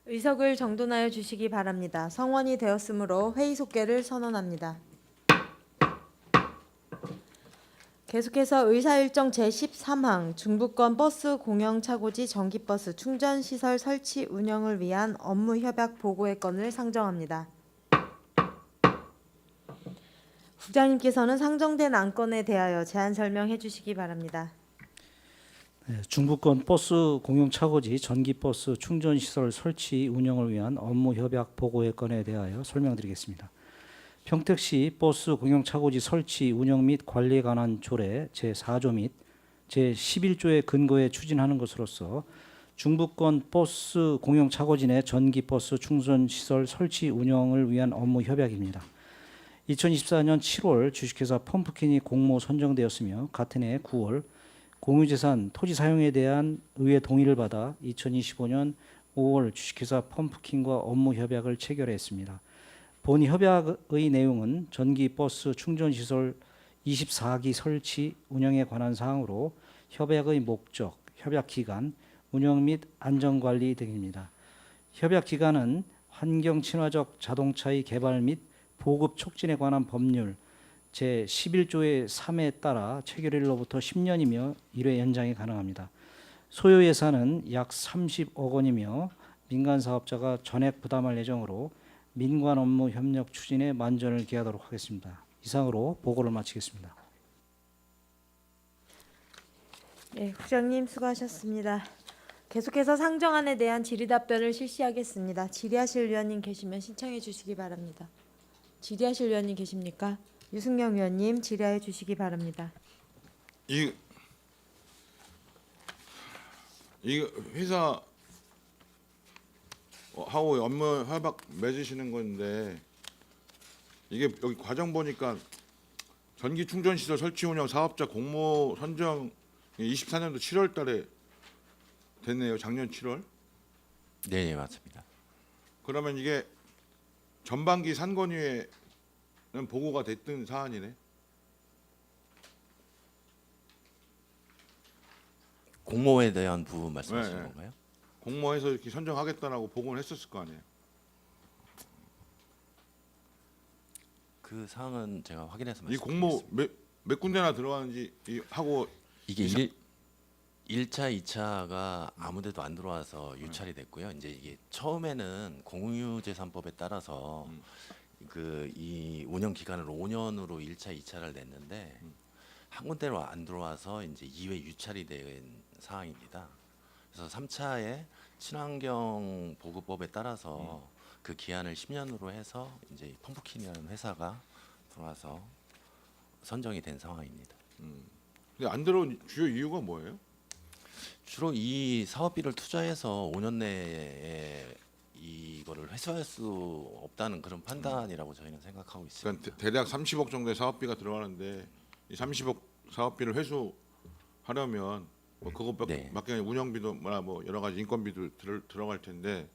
의석을 정돈하여 주시기 바랍니다. 성원이 되었으므로 회의 속개를 선언합니다. 계속해서 의사일정 제13항 중부권 버스 공영차고지 전기버스 충전시설 설치 운영을 위한 업무협약 보고의 건을 상정합니다. 국장님께서는 상정된 안건에 대하여 제안 설명해 주시기 바랍니다. 중부권 버스 공용차고지 전기버스 충전시설 설치 운영을 위한 업무협약 보고의 건에 대하여 설명드리겠습니다. 평택시 버스 공용차고지 설치 운영 및 관리에 관한 조례 제4조 및 제11조에 근거해 추진하는 것으로서 중부권 버스 공용차고지 내 전기버스 충전시설 설치 운영을 위한 업무협약입니다. 2024년 7월 주식회사 펌프킨이 공모 선정되었으며 같은 해 9월 공유재산 토지 사용에 대한 의회 동의를 받아 2025년 5월 주식회사 펌프킨과 업무협약을 체결했습니다. 본 협약의 내용은 전기버스 충전시설 24기 설치 운영에 관한 사항으로 협약의 목적, 협약기간, 운영 및 안전관리 등입니다. 협약기간은 환경친화적 자동차의 개발 및 보급 촉진에 관한 법률 제11조의 3에 따라 체결일로부터 10년이며 1회 연장이 가능합니다. 소요 예산은 약 30억 원이며 민간 사업자가 전액 부담할 예정으로 민관 업무 협력 추진에 만전을 기하도록 하겠습니다. 이상으로 보고를 마치겠습니다. 네, 국장님 수고하셨습니다. 계속해서 상정안에 대한 질의답변을 실시하겠습니다. 질의하실 위원님 계시면 신청해 주시기 바랍니다. 질의하실 위원님 계십니까? 유승영 위원님 질의해 주시기 바랍니다. 이 회사 하고 업무 협약 맺으시는 건데 이게 여기 과정 보니까 전기 충전 시설 설치 운영 사업자 공모 선정 24년도 7월 달에 됐네요. 작년 7월. 네, 맞습니다. 그러면 이게 전반기 산건위에는 보고가 됐던 사안이네. 공모에 대한 부분 말씀하시는 네. 건가요? 공모해서 이렇게 선정하겠다라고 보고는 했었을 거 아니에요. 그 사항은 제가 확인해서 이 공모 말씀드리겠습니다. 몇 군데나 들어가는지 하고 이게 1차, 2차가 아무데도 안 들어와서 유찰이 됐고요. 이제 이게 처음에는 공유재산법에 따라서 그 이 운영 기간을 5년으로 1차, 2차를 냈는데 한 군데로 안 들어와서 이제 2회 유찰이 된 사항입니다. 그래서 3차에 친환경 보급법에 따라서 그 기한을 10년으로 해서 이제 펌프킨이라는 회사가 들어와서 선정이 된 상황입니다. 근데 안 들어온 주요 이유가 뭐예요? 주로 이 사업비를 투자해서 5년 내에 이거를 회수할 수 없다는 그런 판단이라고 저희는 생각하고 있습니다. 그러니까 대략 30억 정도의 사업비가 들어가는데 이 30억 사업비를 회수하려면 뭐 그것밖에 네. 아니라 운영비도 뭐 여러 가지 인건비도 들어갈 텐데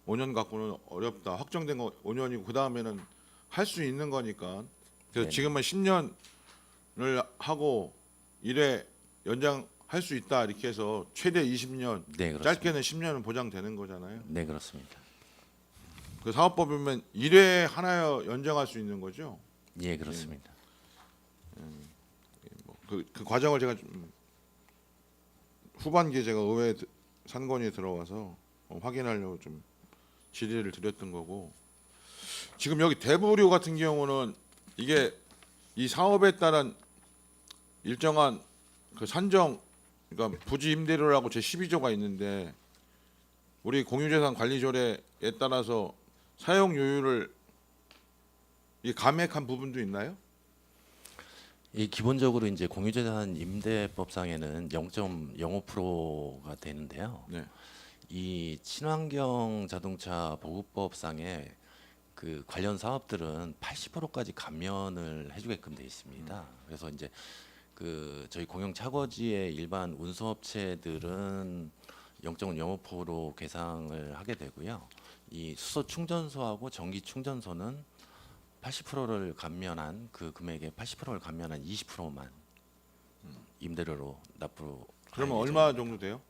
5년 갖고는 어렵다. 확정된 거 5년이고 그 다음에는 할 수 있는 거니까. 그래서 네네. 지금은 10년을 하고 1회 연장할 수 있다 이렇게 해서 최대 20년, 네, 그렇습니다. 짧게는 10년은 보장되는 거잖아요. 네, 그렇습니다. 그 사업법이면 1회 하나여 연장할 수 있는 거죠. 예, 그렇습니다. 그 과정을 제가 좀 후반기에 제가 의회 산건위에 들어와서 확인하려고 좀 질의를 드렸던 거고, 지금 여기 대부료 같은 경우는 이게 이 사업에 따른 일정한 그 산정, 그러니까 부지 임대료라고 제 12조가 있는데 우리 공유재산 관리조례에 따라서 사용 요율을 이 감액한 부분도 있나요? 이 기본적으로 이제 공유재산 임대법상에는 0.05%가 되는데요. 네. 이 친환경 자동차 보급법상에 그 관련 사업들은 80%까지 감면을 해주게끔 돼 있습니다. 그래서 이제 그 저희 공영 차거지의 일반 운수업체들은 0.05% 계상을 하게 되고요. 이 수소 충전소하고 전기 충전소는 80%를 감면한 그 금액의 80%를 감면한 20%만 임대료로 납부로. 그러면 얼마 정도 돼요?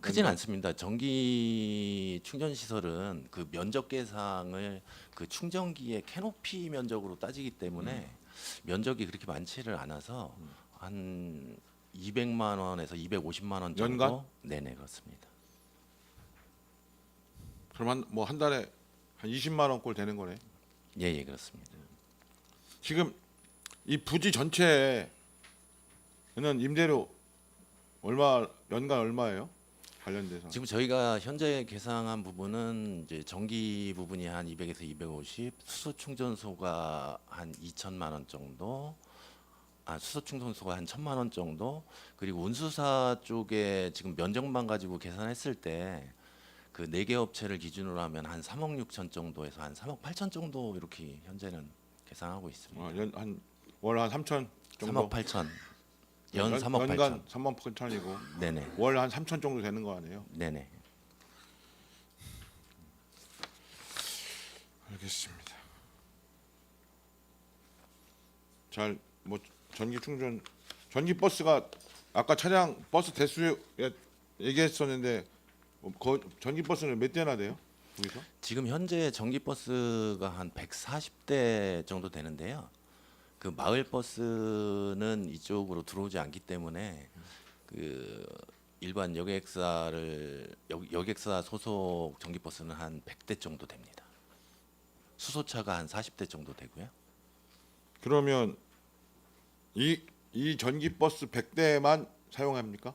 크진 않습니다. 전기 충전 시설은 그 면적 계상을 그 충전기의 캐노피 면적으로 따지기 때문에 면적이 그렇게 많지를 않아서 한 200만 원에서 250만 원 정도. 연간? 네네 그렇습니다. 그럼 한 달에 한 20만 원꼴 되는 거네. 예예 그렇습니다. 지금 이 부지 전체에는 임대료 연간 얼마예요? 관련돼서. 지금 저희가 현재 계상한 부분은 이제 전기 부분이 한 200에서 250, 수소 충전소가 한 2천만 원 정도, 수소 충전소가 한 1천만 원 정도, 그리고 운수사 쪽에 지금 면적만 가지고 계산했을 때 그 4개 업체를 기준으로 하면 한 3억 6천 정도에서 한 3억 8천 정도 이렇게 현재는 계산하고 있습니다. 월 한 3천 정도. 3억 8천, 연 3억 연간 8천. 3만 8천이고 네네, 월 한 3천 정도 되는 거 아니에요? 네네. 알겠습니다. 전기 버스가 아까 차량 버스 대수 얘기했었는데 전기 버스는 몇 대나 돼요? 거기서? 지금 현재 전기 버스가 한 140대 정도 되는데요. 그 마을 버스는 이쪽으로 들어오지 않기 때문에 그 일반 여객사 소속 전기 버스는 한 100대 정도 됩니다. 수소차가 한 40대 정도 되고요. 그러면 이 전기 버스 100대만 사용합니까?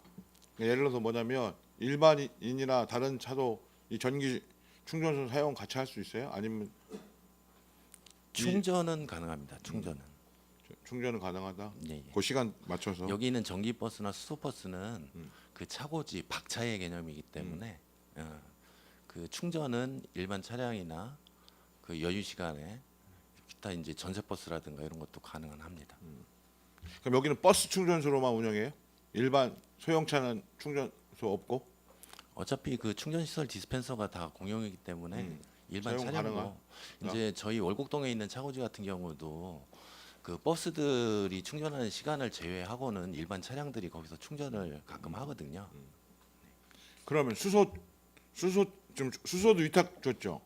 예를 들어서 뭐냐면 일반인이나 다른 차도 이 전기 충전소 사용 같이 할 수 있어요? 아니면 충전은 가능합니다. 충전은. 충전은 가능하다? 예, 예. 그 시간 맞춰서. 여기 있는 전기 버스나 수소 버스는 그 차고지 박차의 개념이기 때문에 그 충전은 일반 차량이나 그 여유 시간에 기타 이제 전세 버스라든가 이런 것도 가능은 합니다. 그럼 여기는 버스 충전소로만 운영해요? 일반 소형차는 충전소 없고? 어차피 그 충전 시설 디스펜서가 다 공용이기 때문에 일반 사용 차량도 가능한? 이제 저희 월곡동에 있는 차고지 같은 경우도 그 버스들이 충전하는 시간을 제외하고는 일반 차량들이 거기서 충전을 가끔 하거든요. 그러면 수소도 위탁 줬죠?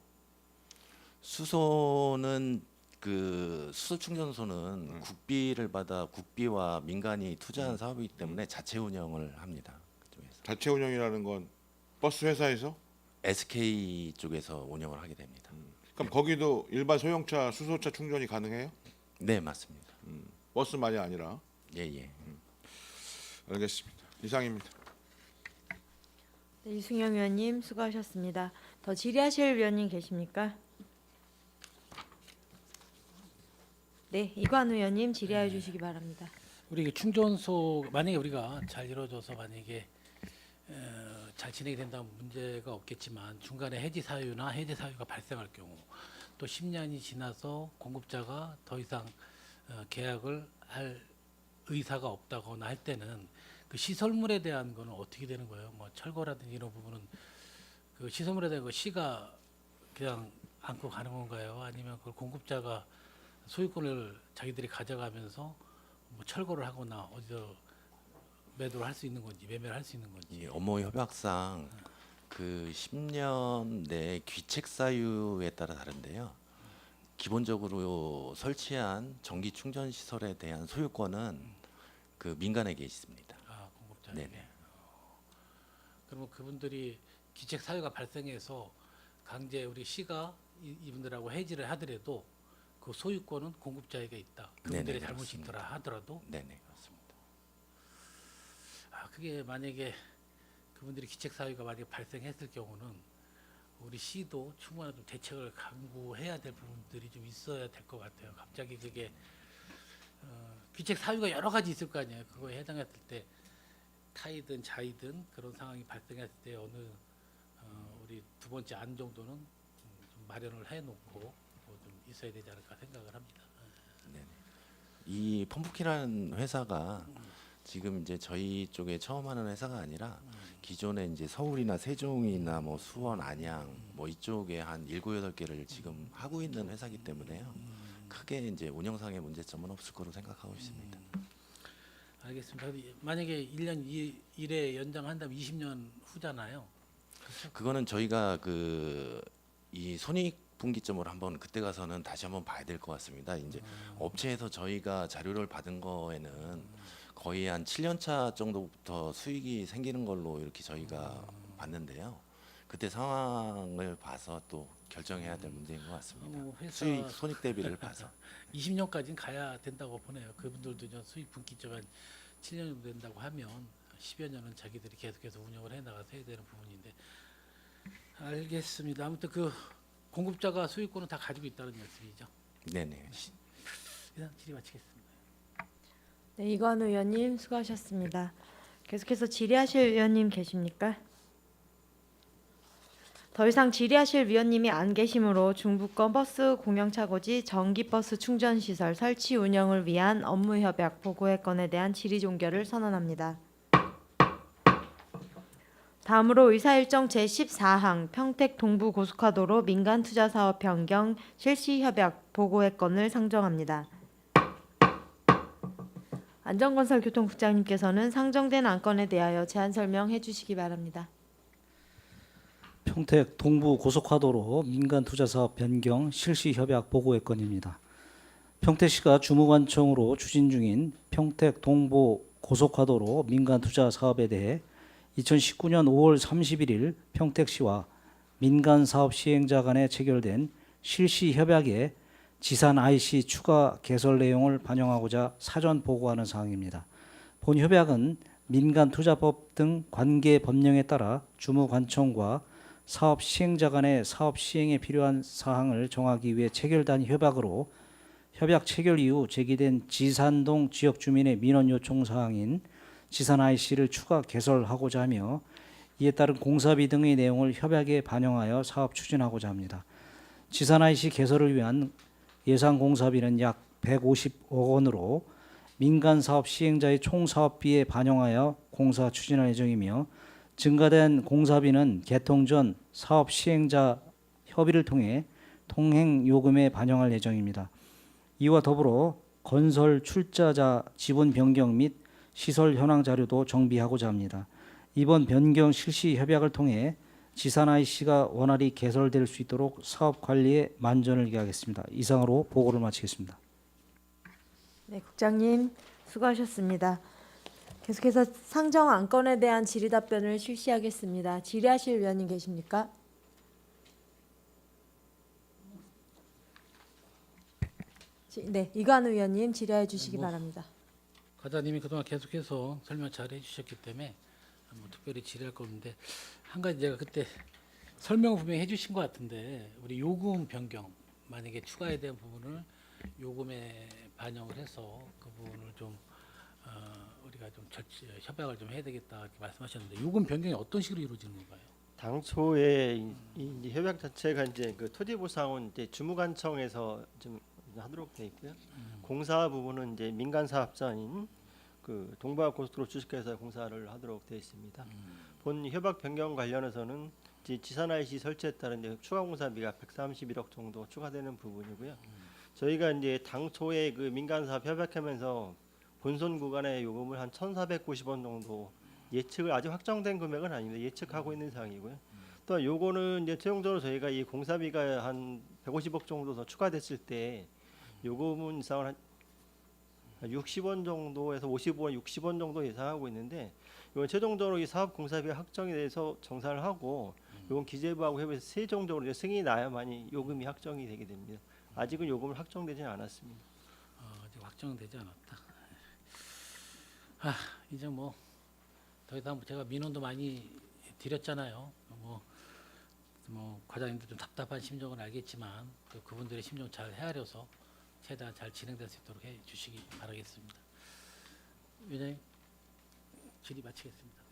수소는 그 수소 충전소는 국비를 받아 국비와 민간이 투자한 사업이기 때문에 자체 운영을 합니다. 그쪽에서. 자체 운영이라는 건 버스 회사에서? SK 쪽에서 운영을 하게 됩니다. 그럼 거기도 일반 소형차, 수소차 충전이 가능해요? 네 맞습니다. 버스만이 아니라. 예예. 알겠습니다. 이상입니다. 네, 이승영 위원님 수고하셨습니다. 더 질의하실 위원님 계십니까? 네, 이관우 위원님 질의해 주시기 바랍니다. 우리 그 충전소 만약에 우리가 잘 이루어져서 만약에 잘 진행이 된다면 문제가 없겠지만 중간에 해지 사유가 발생할 경우 또 10년이 지나서 공급자가 더 이상 계약을 할 의사가 없다거나 할 때는 그 시설물에 대한 거는 어떻게 되는 거예요? 뭐 철거라든지 이런 부분은 그 시설물에 대한 거 시가 그냥 안고 가는 건가요? 아니면 그걸 공급자가 소유권을 자기들이 가져가면서 뭐 철거를 하거나 어디서 매도를 할 수 있는 건지 매매를 할 수 있는 건지. 이 업무 협약상 그 10년 내 귀책 사유에 따라 다른데요. 기본적으로 설치한 전기 충전 시설에 대한 소유권은 그 민간에게 있습니다. 공급자에게. 네네. 그러면 그분들이 기책 사유가 발생해서 강제 우리 시가 이분들하고 해지를 하더라도 그 소유권은 공급자에게 있다. 그분들의 네네, 잘못이 그렇습니다. 있더라 하더라도 네네 그렇습니다. 그게 만약에 그분들이 기책 사유가 만약에 발생했을 경우는 우리 시도 충분한 좀 대책을 강구해야 될 부분들이 좀 있어야 될 것 같아요. 갑자기 그게 기책 사유가 여러 가지 있을 거 아니에요. 그거에 해당했을 때 타이든 자이든 그런 상황이 발생했을 때 어느 우리 두 번째 안 정도는 좀 마련을 해놓고 좀 있어야 되지 않을까 생각을 합니다. 이 펌프키라는 회사가 지금 이제 저희 쪽에 처음 하는 회사가 아니라 기존에 이제 서울이나 세종이나 뭐 수원, 안양 뭐 이쪽에 한 7, 8개를 지금 하고 있는 회사이기 때문에요. 크게 이제 운영상의 문제점은 없을 거로 생각하고 있습니다. 알겠습니다. 만약에 1년 1회 연장한다면 20년 후잖아요. 그거는 저희가 그 이 손익분기점을 한번 그때 가서는 다시 한번 봐야 될 것 같습니다. 이제 업체에서 저희가 자료를 받은 거에는 거의 한 7년 차 정도부터 수익이 생기는 걸로 이렇게 저희가 봤는데요. 그때 상황을 봐서 또 결정해야 될 문제인 것 같습니다. 회사 수익 손익 대비를 봐서. 20년까지는 가야 된다고 보네요. 그분들도 저 수익 분기점 한 7년 정도 된다고 하면 10여 년은 자기들이 계속해서 운영을 해 나가서 해야 되는 부분인데 알겠습니다. 아무튼 그 공급자가 수익권을 다 가지고 있다는 말씀이죠. 네네. 이상 질의 마치겠습니다. 네, 이관 의원님 수고하셨습니다. 계속해서 질의하실 위원님 계십니까? 더 이상 질의하실 위원님이 안 계시므로 중부권 버스 공영차고지 전기버스 충전시설 설치 운영을 위한 업무협약 보고의 건에 대한 질의 종결을 선언합니다. 다음으로 의사일정 제14항 평택 동부 고속화도로 민간투자사업 변경 실시협약 보고의 건을 상정합니다. 안전건설교통국장님께서는 상정된 안건에 대하여 제안 설명해 주시기 바랍니다. 평택 동부 고속화도로 민간 투자 사업 변경 실시 협약 보고의 건입니다. 평택시가 주무관청으로 추진 중인 평택 동부 고속화도로 민간 투자 사업에 대해 2019년 5월 31일 평택시와 민간 사업 시행자 간에 체결된 실시 협약에 지산 IC 추가 개설 내용을 반영하고자 사전 보고하는 사항입니다. 본 협약은 민간투자법 등 관계 법령에 따라 주무관청과 사업 시행자 간의 사업 시행에 필요한 사항을 정하기 위해 체결된 협약으로 협약 체결 이후 제기된 지산동 지역 주민의 민원 요청 사항인 지산 IC를 추가 개설하고자 하며 이에 따른 공사비 등의 내용을 협약에 반영하여 사업 추진하고자 합니다. 지산 IC 개설을 위한 예상 공사비는 약 150억 원으로 민간 사업 시행자의 총 사업비에 반영하여 공사 추진할 예정이며 증가된 공사비는 개통 전 사업 시행자 협의를 통해 통행 요금에 반영할 예정입니다. 이와 더불어 건설 출자자 지분 변경 및 시설 현황 자료도 정비하고자 합니다. 이번 변경 실시 협약을 통해 지산 IC가 원활히 개설될 수 있도록 사업 관리에 만전을 기하겠습니다. 이상으로 보고를 마치겠습니다. 네, 국장님 수고하셨습니다. 계속해서 상정 안건에 대한 질의 답변을 실시하겠습니다. 질의하실 위원님 계십니까? 네, 이관 의원님 질의해 주시기 바랍니다. 과장님이 그동안 계속해서 설명 잘 해주셨기 때문에 뭐 특별히 질의할 거 없는데 한 가지 제가 그때 설명을 분명히 해주신 것 같은데 우리 요금 변경 만약에 추가해야 되는 부분을 요금에 반영을 해서 그 부분을 좀 우리가 좀 협약을 좀 해야 되겠다 이렇게 말씀하셨는데 요금 변경이 어떤 식으로 이루어지는 건가요? 당초에 이 이제 협약 자체가 이제 그 토지 보상은 이제 주무관청에서 좀 하도록 돼 있고요. 공사 부분은 이제 민간 사업자인 그 동부아 고속도로 주식회사 공사를 하도록 되어 있습니다. 본 협약 변경 관련해서는 이제 지산 IC 설치에 따른 이제 추가 공사비가 131억 정도 추가되는 부분이고요. 저희가 이제 당초에 그 민간 사업 협약하면서 본선 구간의 요금을 한 1,490원 정도 예측을 아직 확정된 금액은 아닙니다. 예측하고 있는 사항이고요. 또 요거는 이제 최종적으로 저희가 이 공사비가 한 150억 정도 더 추가됐을 때 요금은 이상을 한 60원 정도에서 55원, 60원 정도 예상하고 있는데 이건 최종적으로 이 사업 공사비가 확정이 돼서 정산을 하고 이건 기재부하고 협의해서 최종적으로 이제 승인이 나야만이 요금이 확정이 되게 됩니다. 아직은 요금은 확정되지는 않았습니다. 아직 확정되지 않았다. 이제 뭐 더 이상 제가 민원도 많이 드렸잖아요. 뭐 과장님도 좀 답답한 심정은 알겠지만 그분들의 심정 잘 헤아려서 최대한 잘 진행될 수 있도록 해 주시기 바라겠습니다. 위원장님 질의 마치겠습니다.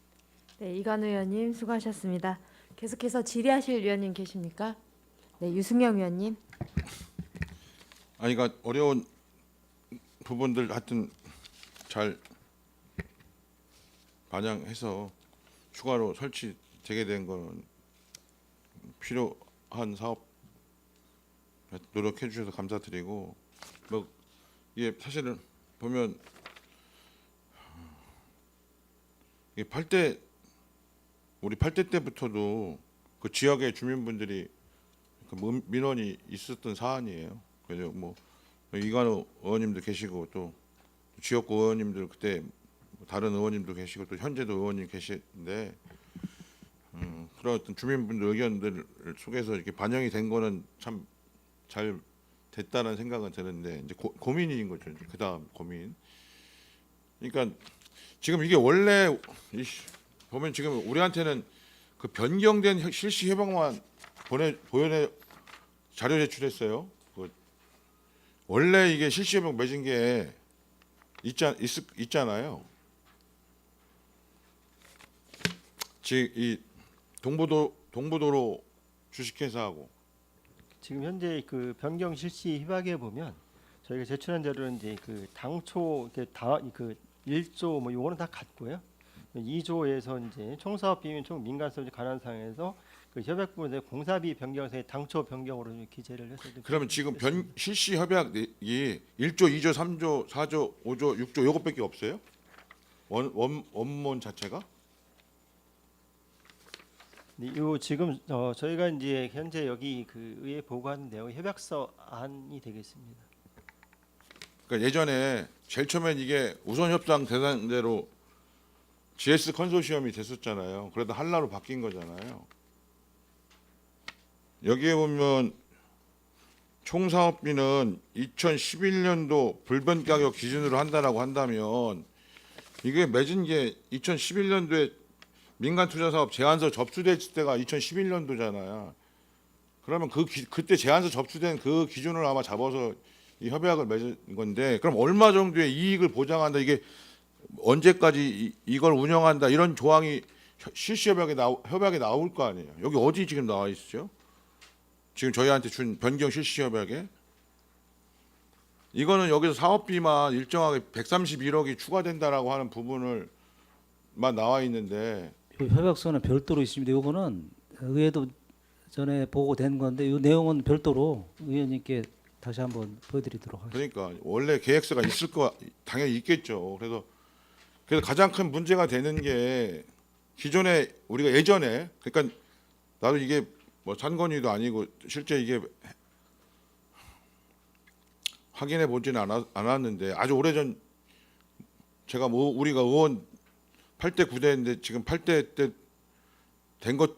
네, 이관 의원님 수고하셨습니다. 계속해서 질의하실 위원님 계십니까? 네, 유승영 위원님. 아니 그러니까 어려운 부분들 하여튼 잘 반영해서 추가로 설치 재개된 건 필요한 사업 노력해 주셔서 감사드리고 뭐 이게 사실은 보면 이게 8대 우리 8대 때부터도 그 지역의 주민분들이 그 민원이 있었던 사안이에요. 그래서 뭐 이관우 의원님도 계시고 또 지역구 의원님들 그때 다른 의원님도 계시고 또 현재도 의원님 계시는데 그런 어떤 주민분들 의견들 속에서 이렇게 반영이 된 거는 참 잘 됐다는 생각은 드는데 이제 고민인 거죠. 그 다음 고민. 그러니까 지금 이게 원래 보면 지금 우리한테는 그 변경된 실시 협약만 보내 자료 제출했어요. 원래 이게 실시 협약 맺은 게 있잖아요. 즉 이 동부도로 주식회사하고 지금 현재 그 변경 실시 협약에 보면 저희가 제출한 자료는 이제 그 당초 그 1조 뭐 요거는 다 같고요. 2조에서 이제 총사업 비밀 총 민간사업 관한 사항에서 그 협약 부분에 공사비 변경서의 당초 변경으로 기재를 해서 그러면 지금 실시 협약이 1조, 2조, 3조, 4조, 5조, 6조 요것밖에 없어요? 원문 자체가? 요 지금 저희가 이제 현재 여기 그 의회 보고하는 내용 협약서 안이 되겠습니다. 그러니까 예전에 제일 처음엔 이게 우선 협상 대상대로 GS 컨소시엄이 됐었잖아요. 그러다 한라로 바뀐 거잖아요. 여기에 보면 총 사업비는 2011년도 불변 가격 기준으로 한다라고 한다면 이게 맺은 게 2011년도에 민간 투자 사업 제안서 접수됐을 때가 2011년도잖아요. 그러면 그때 제안서 접수된 그 기준을 아마 잡아서 이 협약을 맺은 건데 그럼 얼마 정도의 이익을 보장한다 이게 언제까지 이걸 운영한다 이런 조항이 실시 협약에 나올 거 아니에요. 여기 어디 지금 나와 있죠? 지금 저희한테 준 변경 실시 협약에 이거는 여기서 사업비만 일정하게 131억이 추가된다라고 하는 부분을만 나와 있는데 이 협약서는 별도로 있습니다. 이거는 의회도 전에 보고된 건데 이 내용은 별도로 의원님께 다시 한번 보여드리도록 하겠습니다. 그러니까 원래 계획서가 있을 거 당연히 있겠죠. 그래서 가장 큰 문제가 되는 게 기존에 우리가 예전에 그러니까 나도 이게 뭐 산건위도 아니고 실제 이게 확인해 보지는 않았는데 아주 오래전 제가 뭐 우리가 의원 8대 9대인데 지금 8대 때 된 것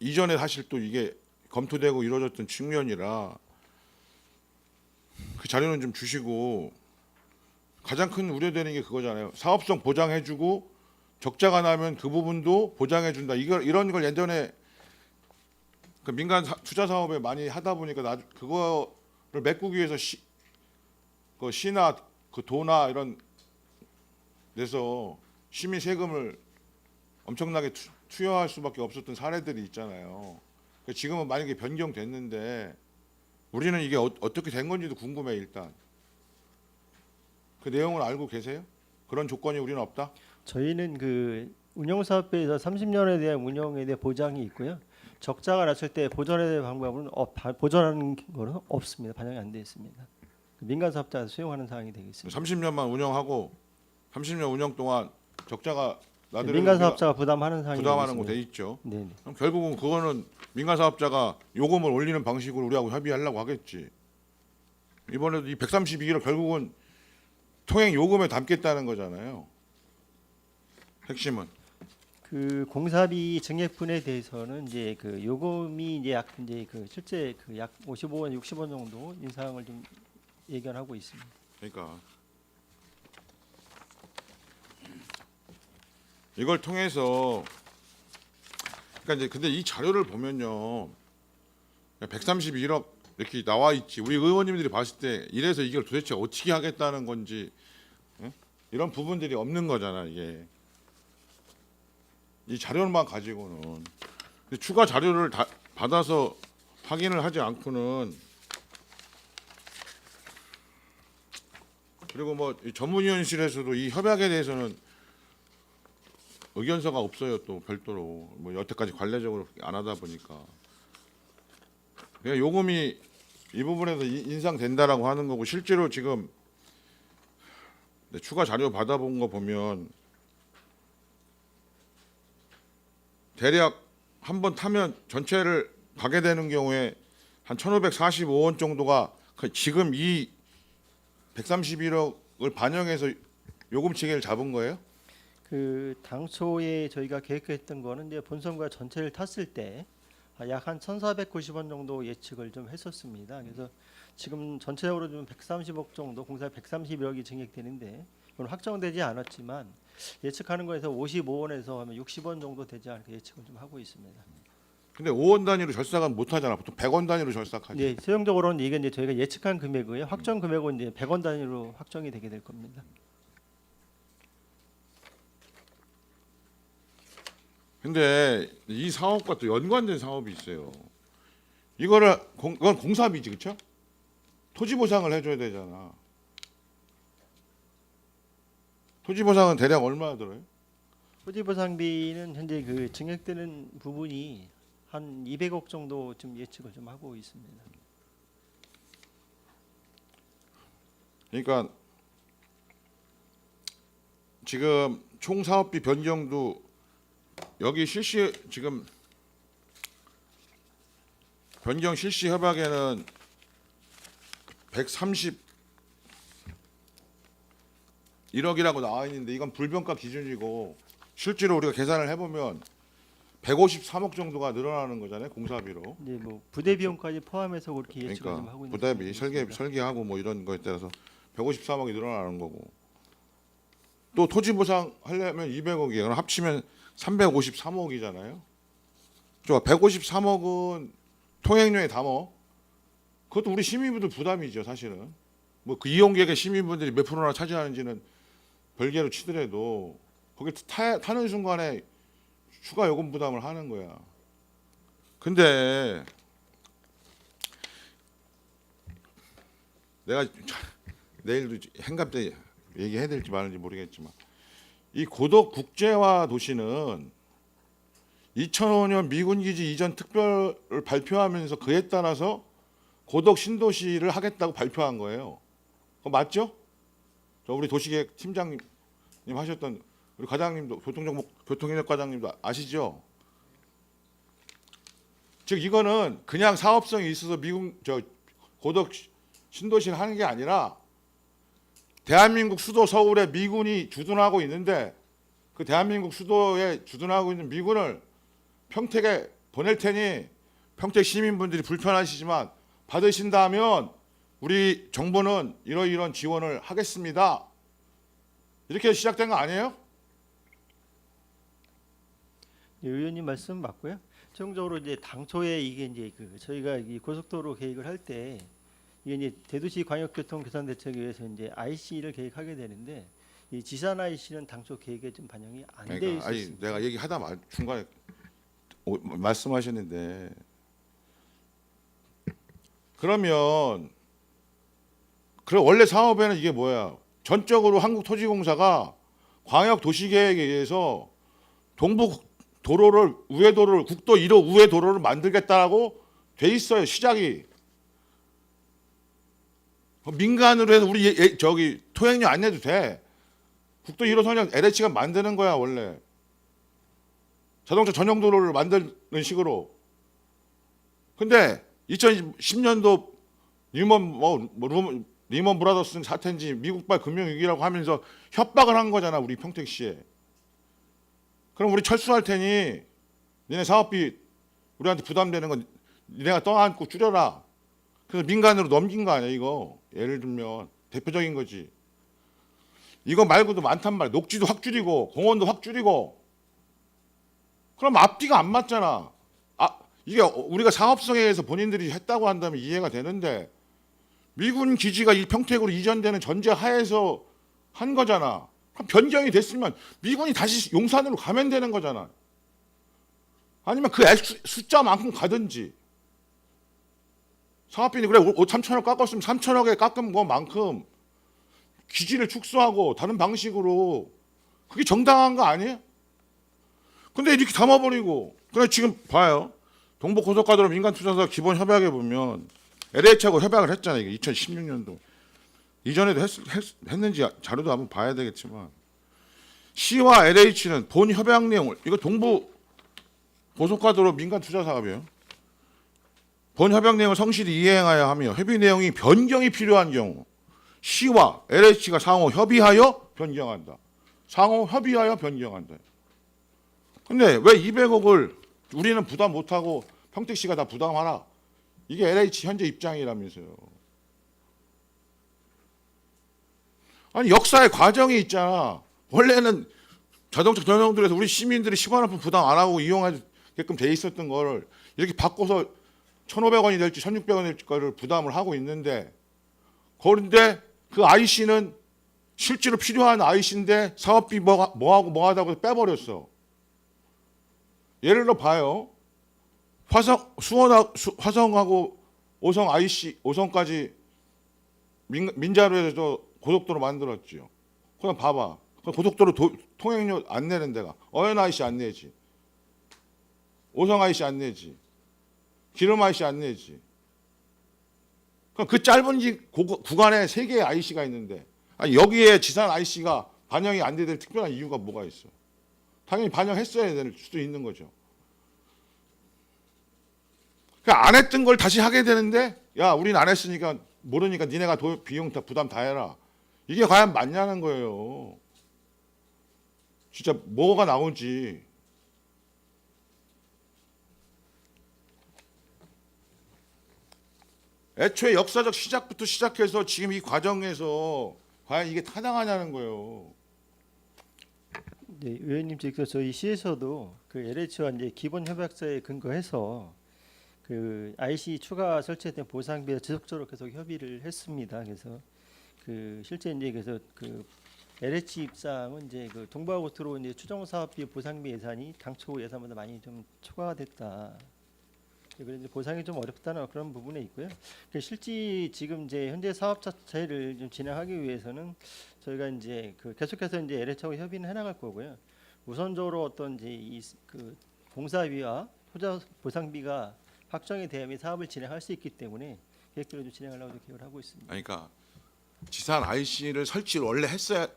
이전에 사실 또 이게 검토되고 이루어졌던 측면이라 그 자료는 좀 주시고 가장 큰 우려되는 게 그거잖아요. 사업성 보장해주고 적자가 나면 그 부분도 보장해준다. 이런 걸 예전에 그 민간 투자 사업에 많이 하다 보니까 그거를 메꾸기 위해서 그 시나 그 도나 이런 데서 시민 세금을 엄청나게 투여할 수밖에 없었던 사례들이 있잖아요. 지금은 만약에 변경됐는데 우리는 이게 어떻게 된 건지도 궁금해 일단. 그 내용을 알고 계세요? 그런 조건이 우리는 없다? 저희는 그 운영사업비에서 30년에 대한 운영에 대한 보장이 있고요. 적자가 났을 때 보전에 대한 방법은 보전하는 거는 없습니다. 반영이 안 되어 있습니다. 민간 사업자가 수용하는 사항이 되겠습니다. 30년만 운영하고 30년 운영 동안 적자가 나더라도 민간 사업자가 부담하는 사항이 부담하는 거 되겠습니다. 돼 있죠. 네. 그럼 결국은 그거는 민간 사업자가 요금을 올리는 방식으로 우리하고 협의하려고 하겠지. 이번에도 이 132를 결국은 통행 요금에 담겠다는 거잖아요. 핵심은. 그 공사비 증액분에 대해서는 이제 그 요금이 이제 약 이제 그 실제 그 약 55원, 60원 정도 인상을 좀 예견하고 있습니다. 그러니까 이걸 통해서 그러니까 이제 근데 이 자료를 보면요. 131억 이렇게 나와 있지. 우리 의원님들이 봤을 때 이래서 이걸 도대체 어떻게 하겠다는 건지 이런 부분들이 없는 거잖아, 이게. 이 자료만 가지고는 근데 추가 자료를 다 받아서 확인을 하지 않고는 그리고 뭐 전문위원실에서도 이 협약에 대해서는 의견서가 없어요. 또 별도로 뭐 여태까지 관례적으로 안 하다 보니까 그냥 요금이 이 부분에서 인상된다라고 하는 거고 실제로 지금 추가 자료 받아본 거 보면 대략 한 번 타면 전체를 가게 되는 경우에 한 1,545원 정도가 지금 이 131억을 반영해서 요금 체계를 잡은 거예요? 그 당초에 저희가 계획했던 거는 이제 본선과 전체를 탔을 때 약 한 1,490원 정도 예측을 좀 했었습니다. 그래서 지금 전체적으로 좀 130억 정도, 공사 131억이 증액되는데 이건 확정되지 않았지만 예측하는 거에서 55원에서 60원 정도 되지 않을까 예측을 좀 하고 있습니다. 근데 5원 단위로 절삭은 못 하잖아. 보통 100원 단위로 절삭하지. 네, 최종적으로는 이게 이제 저희가 예측한 금액이고요. 확정 금액은 이제 100원 단위로 확정이 되게 될 겁니다. 근데 이 사업과 또 연관된 사업이 있어요. 그건 공사비지, 그렇죠? 토지 보상을 해줘야 되잖아. 토지 보상은 대략 얼마나 들어요? 토지 보상비는 현재 그 증액되는 부분이 한 200억 정도 좀 예측을 좀 하고 있습니다. 그러니까 지금 총 사업비 변경도 여기 지금 변경 실시 협약에는 131억이라고 나와 있는데 이건 불변가 기준이고 실제로 우리가 계산을 해보면 153억 정도가 늘어나는 거잖아요, 공사비로. 이제 뭐 부대 비용까지 포함해서 그렇게 예측을 좀 그러니까 하고 있는 부대비 상황입니다. 설계하고 뭐 이런 거에 따라서 153억이 늘어나는 거고 또 토지 보상 하려면 200억이에요. 그럼 합치면 353억이잖아요. 저 153억은 통행료에 담어. 그것도 우리 시민분들 부담이죠, 사실은. 뭐 그 이용객의 시민분들이 몇 프로나 차지하는지는 별개로 치더라도 거기 타는 순간에 추가 요금 부담을 하는 거야. 근데 내가 내일도 행갑 때 얘기해야 될지 말는지 모르겠지만 이 고덕 국제화 도시는 2005년 미군 기지 이전 특별을 발표하면서 그에 따라서 고덕 신도시를 하겠다고 발표한 거예요. 그거 맞죠? 저 우리 도시계획 팀장님 하셨던 우리 과장님도 교통정보 과장님도 아시죠? 즉 이거는 그냥 사업성이 있어서 고덕 신도시를 하는 게 아니라 대한민국 수도 서울에 미군이 주둔하고 있는데 그 대한민국 수도에 주둔하고 있는 미군을 평택에 보낼 테니 평택 시민분들이 불편하시지만 받으신다면 우리 정부는 이런 지원을 하겠습니다. 이렇게 시작된 거 아니에요? 네, 의원님 말씀 맞고요. 최종적으로 이제 당초에 이게 이제 그 저희가 이 고속도로 계획을 할 때 이게 이제 대도시 광역교통 개선 대책에 의해서 이제 IC를 계획하게 되는데 이 지산 IC는 당초 계획에 좀 반영이 안 돼 그러니까, 아니 있었습니다. 내가 얘기하다 중간에 말씀하시는데 그러면 원래 사업에는 이게 뭐야? 전적으로 한국토지공사가 광역도시계획에 의해서 동부 도로를 국도 1호 우회 도로를 만들겠다라고 돼 있어요. 시작이 민간으로 해서 우리 저기 토행료 안 내도 돼. 국도 1호 선역 LH가 만드는 거야 원래. 자동차 전용 도로를 만드는 식으로. 근데 2010년도 리먼 브라더스 사태인지 미국발 금융위기라고 하면서 협박을 한 거잖아 우리 평택시에. 그럼 우리 철수할 테니 니네 사업비 우리한테 부담되는 건 니네가 떠안고 줄여라. 그래서 민간으로 넘긴 거 아니야 이거. 예를 들면 대표적인 거지. 이거 말고도 많단 말이야. 녹지도 확 줄이고 공원도 확 줄이고. 그럼 앞뒤가 안 맞잖아. 이게 우리가 사업성에 의해서 본인들이 했다고 한다면 이해가 되는데 미군 기지가 이 평택으로 이전되는 전제 하에서 한 거잖아. 그럼 변경이 됐으면 미군이 다시 용산으로 가면 되는 거잖아. 아니면 그 숫자만큼 가든지. 사업비니 그래 3천억 깎았으면 3천억에 깎은 것만큼 기지를 축소하고 다른 방식으로 그게 정당한 거 아니에요? 근데 이렇게 담아버리고 그래 지금 봐요. 동북고속가도로 민간투자사 기본 협약에 보면 LH하고 협약을 했잖아요. 이게 2016년도. 이전에도 했는지 자료도 한번 봐야 되겠지만 시와 LH는 본 협약 내용을 이거 동부 고속가도로 민간 투자 사업이에요. 본 협약 내용을 성실히 이행하여 하며 협의 내용이 변경이 필요한 경우 시와 LH가 상호 협의하여 변경한다. 상호 협의하여 변경한다. 근데 왜 200억을 우리는 부담 못하고 평택시가 다 부담하라. 이게 LH 현재 입장이라면서요. 아니 역사의 과정이 있잖아. 원래는 자동차 전용도로에서 우리 시민들이 시간화품 부담 안 하고 이용하게끔 돼 있었던 거를 이렇게 바꿔서 1,500원이 될지 1,600원이 될지 거를 부담을 하고 있는데, 그런데 그 IC는 실제로 필요한 IC인데 사업비 뭐하고 뭐하다고 해서 빼버렸어. 예를 들어 봐요. 화성하고 오성 IC, 오성까지 민자로에서 고속도로 만들었죠. 그럼 봐봐. 고속도로 통행료 안 내는 데가 어연 IC 안 내지, 오성 IC 안 내지, 기름 IC 안 내지. 그럼 그 짧은 구간에 3개의 IC가 있는데, 아니 여기에 지산 IC가 반영이 안 될 특별한 이유가 뭐가 있어? 당연히 반영했어야 될 수도 있는 거죠. 그러니까 안 했던 걸 다시 하게 되는데, 야 우리는 안 했으니까 모르니까 니네가 비용 다 부담 다 해라. 이게 과연 맞냐는 거예요. 진짜 뭐가 나온지. 애초에 역사적 시작부터 시작해서 지금 이 과정에서 과연 이게 타당하냐는 거예요. 네, 의원님 지금 저희 시에서도 그 LH와 이제 기본 협약서에 근거해서 그 IC 추가 설치에 대한 보상비에 지속적으로 계속 협의를 했습니다. 그래서 그 실제 이제 그래서 그 LH 입장은 이제 그 동부고속도로 이제 추정 사업비 보상비 예산이 당초 예산보다 많이 좀 초과가 됐다. 그래서 이제 보상이 좀 어렵다는 그런 부분에 있고요. 실제 지금 이제 현재 사업 자체를 좀 진행하기 위해서는 저희가 이제 그 계속해서 이제 LH하고 협의는 해나갈 거고요. 우선적으로 어떤 이제 이 그 공사비와 투자 보상비가 확정이 돼야만 사업을 진행할 수 있기 때문에 계획대로 좀 진행하려고 계획을 하고 있습니다. 그러니까 지산 IC를 설치를 원래 했어야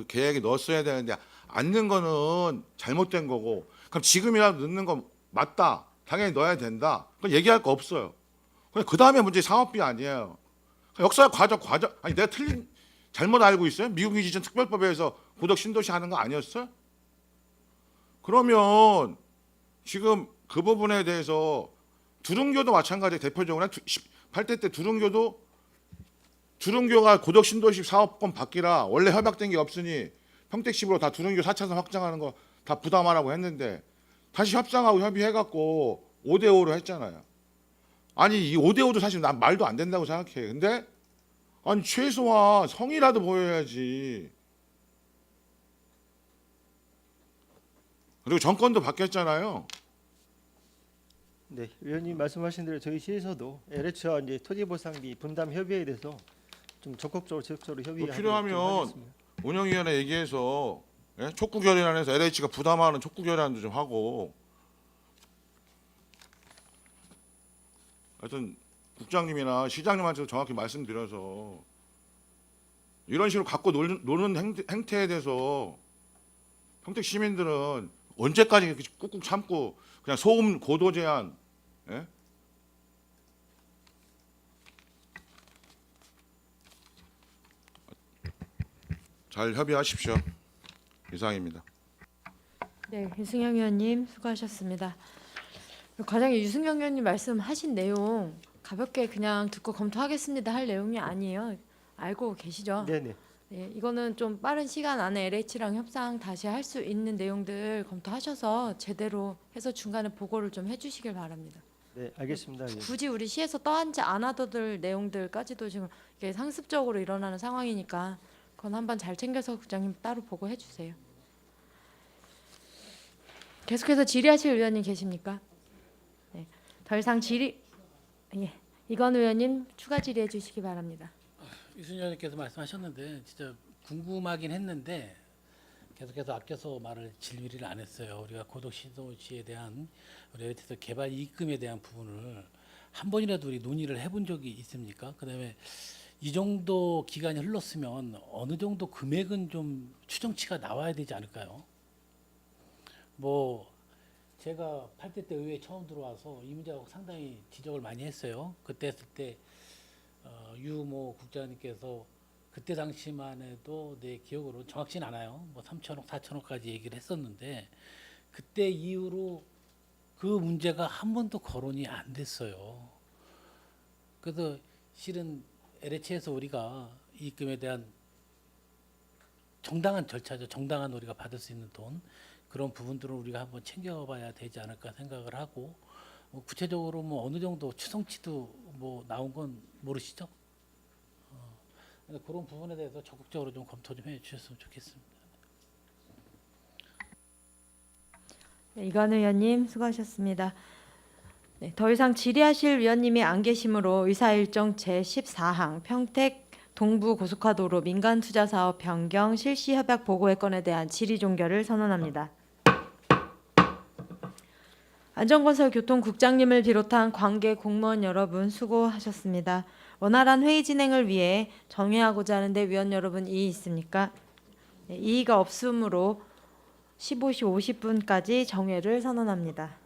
계획에 넣었어야 되는데 안 넣은 거는 잘못된 거고, 그럼 지금이라도 넣는 거 맞다. 당연히 넣어야 된다. 그건 얘기할 거 없어요. 그 다음에 문제 사업비 아니에요. 역사 과정 아니 내가 잘못 알고 있어요? 미국 이전 특별법에 의해서 고덕 신도시 하는 거 아니었어요? 그러면 지금 그 부분에 대해서 두릉교도 마찬가지. 대표적으로 18대 때 두릉교가 고덕 신도시 사업권 받기라 원래 협약된 게 없으니 평택시로 다 두릉교 4차선 확장하는 거 다 부담하라고 했는데 다시 협상하고 협의해갖고 5대5로 했잖아요. 아니 이 5대5도 사실 난 말도 안 된다고 생각해. 근데 아니 최소한 성의라도 보여야지. 그리고 정권도 바뀌었잖아요. 네, 의원님 말씀하신 대로 저희 시에서도 LH와 이제 토지보상비 분담 협의에 대해서 좀 적극적으로 지속적으로 협의하도록 필요하면 하겠습니다. 운영위원회 얘기해서 촉구 결의안에서 LH가 부담하는 촉구 결의안도 좀 하고. 하여튼 국장님이나 시장님한테도 정확히 말씀드려서 이런 식으로 갖고 노는 행태에 대해서 평택 시민들은 언제까지 이렇게 꾹꾹 참고 그냥 소음 고도 제한, 예? 잘 협의하십시오. 이상입니다. 네, 유승영 의원님 수고하셨습니다. 과장님 유승영 의원님 말씀하신 내용 가볍게 그냥 듣고 검토하겠습니다 할 내용이 아니에요. 알고 계시죠? 네네. 네, 이거는 좀 빠른 시간 안에 LH랑 협상 다시 할 수 있는 내용들 검토하셔서 제대로 해서 중간에 보고를 좀 해주시길 바랍니다. 네, 알겠습니다. 의원님. 굳이 우리 시에서 떠안지 않아도 될 내용들까지도 지금 이게 상습적으로 일어나는 상황이니까 그건 한번 잘 챙겨서 국장님 따로 보고해 주세요. 계속해서 질의하실 의원님 계십니까? 네, 더 이상 이건 의원님 추가 질의해 주시기 바랍니다. 유승현 의원님께서 말씀하셨는데 진짜 궁금하긴 했는데 계속해서 아껴서 말을 질의를 안 했어요. 우리가 고덕 신도시에 대한 우리 LH에서 개발 이익금에 대한 부분을 한 번이라도 우리 논의를 해본 적이 있습니까? 그다음에 이 정도 기간이 흘렀으면 어느 정도 금액은 좀 추정치가 나와야 되지 않을까요? 뭐 제가 8대 때 의회에 처음 들어와서 이 문제하고 상당히 지적을 많이 했어요. 그때 했을 때 유모 국장님께서 그때 당시만 해도 내 기억으로 정확치는 않아요. 뭐 3천억, 4천억까지 얘기를 했었는데 그때 이후로 그 문제가 한 번도 거론이 안 됐어요. 그래서 실은 LH에서 우리가 입금에 대한 정당한 절차죠. 정당한 우리가 받을 수 있는 돈 그런 부분들을 우리가 한번 챙겨봐야 되지 않을까 생각을 하고 구체적으로 뭐 어느 정도 추성치도 뭐 나온 건 모르시죠? 그런 부분에 대해서 적극적으로 좀 검토 좀 해주셨으면 좋겠습니다. 네, 이관 의원님 수고하셨습니다. 네, 더 이상 질의하실 위원님이 안 계시므로 의사일정 제14항 평택 동부 고속화도로 민간 투자 사업 변경 실시 협약 보고의 건에 대한 질의 종결을 선언합니다. 안전건설교통국장님을 비롯한 관계 공무원 여러분 수고하셨습니다. 원활한 회의 진행을 위해 정회하고자 하는데 위원 여러분 이의 있습니까? 네, 이의가 없으므로 15시 50분까지 정회를 선언합니다.